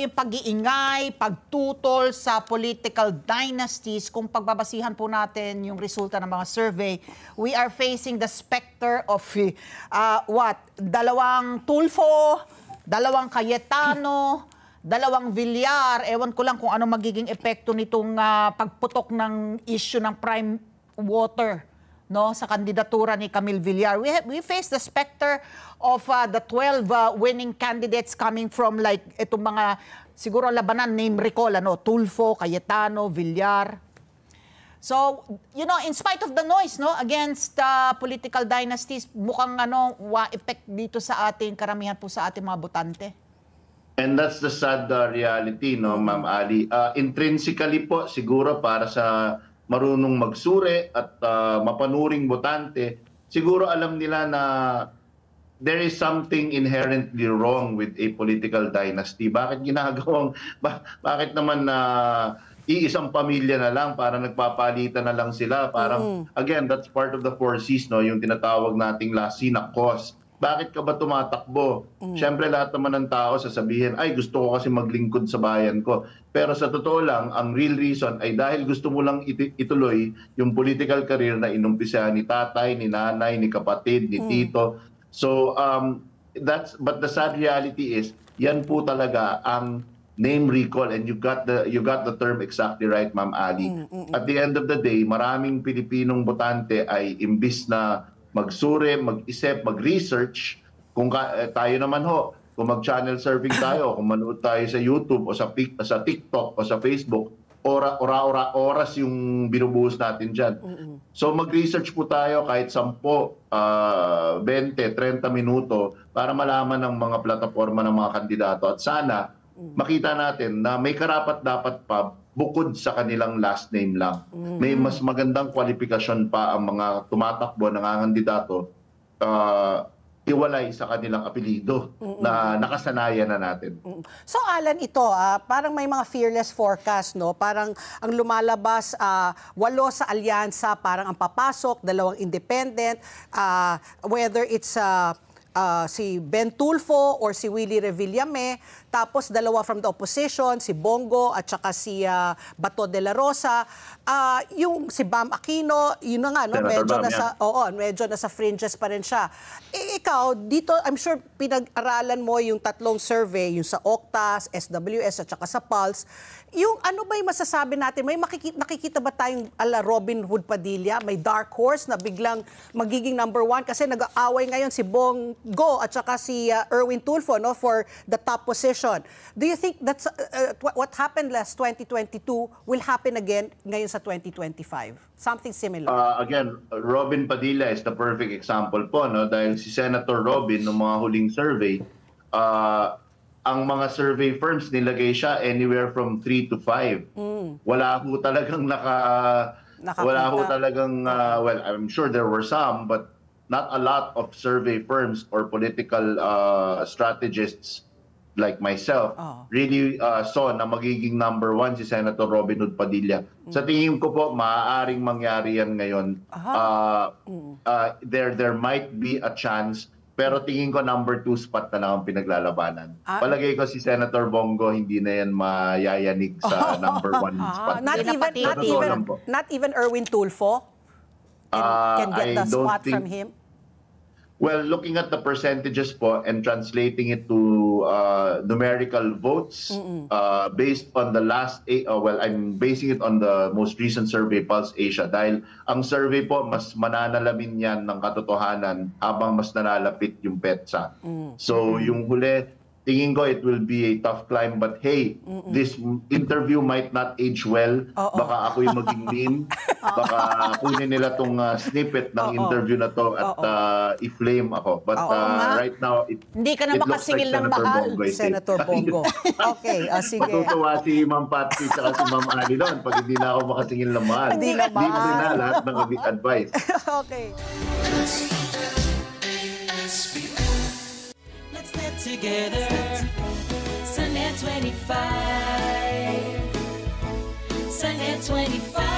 yung pag-iingay, pagtutol sa political dynasties, kung pagbabasihan po natin yung resulta ng mga survey, we are facing the specter of dalawang Tulfo, dalawang Cayetano, dalawang Villar. Ewan ko lang kung ano magiging epekto nitong pagputok ng issue ng prime water, no, sa kandidatura ni Camille Villar. We face the specter of the 12 winning candidates coming from like itong mga siguro labanan name recall, Tulfo, Cayetano, Villar. So, you know, in spite of the noise, no, against political dynasties, mukhang effect dito sa ating karamihan po sa ating mga botante. And that's the sad reality, no, Ma'am Ali. Intrinsically po, siguro para sa marunong magsuri at mapanuring botante, siguro alam nila na there is something inherently wrong with a political dynasty. Bakit bakit naman iisang pamilya na lang, para nagpapalitan na lang sila? Parang, again, that's part of the 4 Cs, no? Yung tinatawag nating lasina cause. Bakit ka ba tumatakbo? Siyempre, lahat naman ng tao sasabihin, ay, gusto ko kasi maglingkod sa bayan ko. Pero sa totoo lang, ang real reason ay dahil gusto mo lang ituloy yung political career na inumpisa ni tatay, ni nanay, ni kapatid, ni tito. So, but the sad reality is, yan po talaga ang name recall, and you got the term exactly right, Ma'am Ali. At the end of the day, maraming Pilipinong botante ay imbis na magsuri, mag-isip, mag-research, kung tayo naman kung mag-channel surfing tayo, kung manood tayo sa YouTube o sa TikTok o sa Facebook, oras yung binubuhos natin dyan. So mag-research po tayo kahit 10, 20, 30 minuto para malaman ng mga plataforma ng mga kandidato. At sana makita natin na may karapat-dapat pa bukod sa kanilang last name lang. May mas magandang kwalifikasyon pa ang mga tumatakbo ng kandidato, iwalay sa kanilang apelido na nakasanayan na natin. So Alan, ito parang may mga fearless forecast, no? Parang ang lumalabas 8 sa alyansa, parang ang papasok 2 independent, whether it's si Ben Tulfo or si Willie Revillame, tapos 2 from the opposition, si Bongo at saka si Bato de la Rosa. Yung si Bam Aquino, yun na nga, no? Medyo nasa fringes pa rin siya. Ikaw, dito, I'm sure pinag-aralan mo yung 3 survey, yung sa Octas, SWS at saka sa Pulse. Yung ano ba yung masasabi natin? May nakikita ba tayong ala Robin Hood Padilla? May dark horse na biglang magiging #1 kasi nag-aaway ngayon si Bongo at saka si Erwin Tulfo, no, for the top position. Do you think that's what happened last 2022 will happen again ngayon sa 2025? Something similar? Again, Robin Padilla is the perfect example po, no? Dahil si Senator Robin ng mga huling survey, ang mga survey firms nilagay siya anywhere from 3 to 5. Wala ho talagang well, I'm sure there were some, but not a lot of survey firms or political strategists like myself really saw na magiging #1 si Senator Robin Hood Padilla. Sa tingin ko po, maaaring mangyari yan ngayon. There might be a chance, pero tingin ko #2 spot na lang ang pinaglalabanan. Palagay ko si Senator Bongo hindi na yan mayayanig sa #1 spot. Not even Erwin Tulfo can get the spot from him? Well, looking at the percentages po and translating it to numerical votes based on the last I'm basing it on the most recent survey, Pulse Asia, dahil ang survey po mas mananalamin yan ng katotohanan habang mas nalalapit yung petsa. So yung huli, tingin ko it will be a tough climb, but hey, this interview might not age well. Baka ako'y maging mean. Baka kunin nila tong snippet ng interview na to at i-flame ako. But right now, hindi ka na makasingil ng mahal, Senator Bongo. Okay, sige. Matutuwa si Ma'am Patsy at si Ma'am Ali doon pag hindi na ako makasingil ng mahal. Hindi na lahat ng advice. Okay. Together, Sunday 25, Sunday 25.